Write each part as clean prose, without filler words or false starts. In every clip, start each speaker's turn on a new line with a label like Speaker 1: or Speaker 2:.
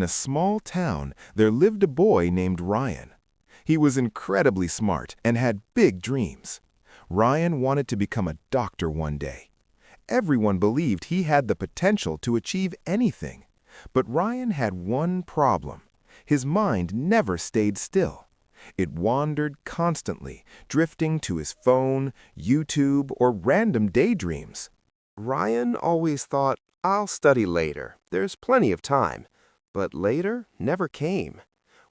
Speaker 1: In a small town, there lived a boy named Ryan. He was incredibly smart and had big dreams. Ryan wanted to become a doctor one day. Everyone believed he had the potential to achieve anything. But Ryan had one problem. His mind never stayed still. It wandered constantly, drifting to his phone, YouTube, or random daydreams.
Speaker 2: Ryan always thought, I'll study later. There's plenty of time. But later never came.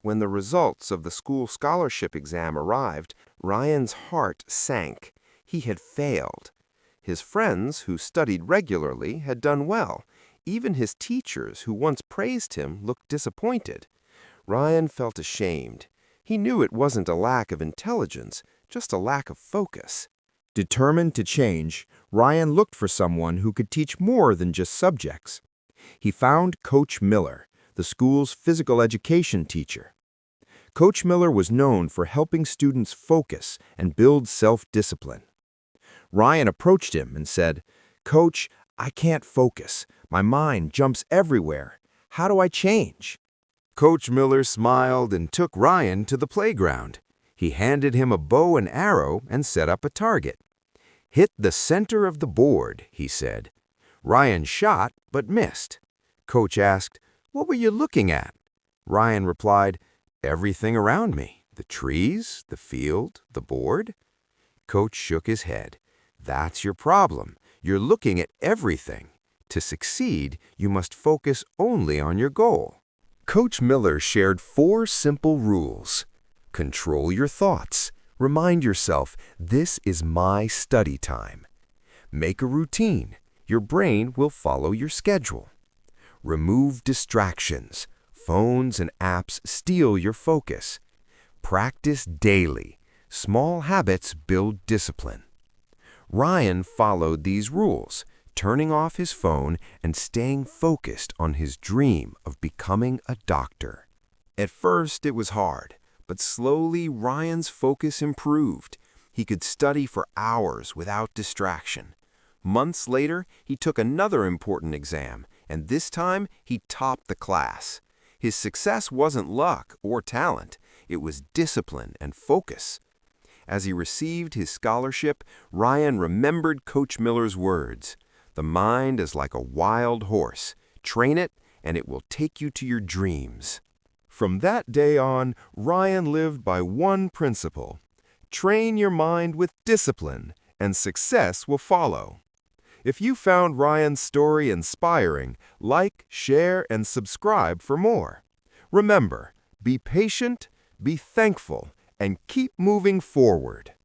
Speaker 2: When the results of the school scholarship exam arrived, Ryan's heart sank. He had failed. His friends, who studied regularly, had done well. Even his teachers, who once praised him, looked disappointed. Ryan felt ashamed. He knew it wasn't a lack of intelligence, just a lack of focus.
Speaker 3: Determined to change, Ryan looked for someone who could teach more than just subjects. He found Coach Miller, the school's physical education teacher. Coach Miller was known for helping students focus and build self-discipline. Ryan approached him and said, "Coach, I can't focus. My mind jumps everywhere. How do I change?"
Speaker 4: Coach Miller smiled and took Ryan to the playground. He handed him a bow and arrow and set up a target. "Hit the center of the board," he said. Ryan shot but missed. Coach asked, "What were you looking at?" Ryan replied, "Everything around me, the trees, the field, the board." Coach shook his head. "That's your problem. You're looking at everything. To succeed, you must focus only on your goal." Coach Miller shared 4 simple rules. Control your thoughts. Remind yourself, this is my study time. Make a routine. Your brain will follow your schedule. Remove distractions. Phones and apps steal your focus. Practice daily. Small habits build discipline. Ryan followed these rules, turning off his phone and staying focused on his dream of becoming a doctor. At first, it was hard, but slowly Ryan's focus improved. He could study for hours without distraction. Months later, he took another important exam, and this time he topped the class. His success wasn't luck or talent. It was discipline and focus. As he received his scholarship, Ryan remembered Coach Miller's words. "The mind is like a wild horse. Train it, and it will take you to your dreams."
Speaker 1: From that day on, Ryan lived by one principle. Train your mind with discipline, and success will follow. If you found Ryan's story inspiring, like, share, and subscribe for more. Remember, be patient, be thankful, and keep moving forward.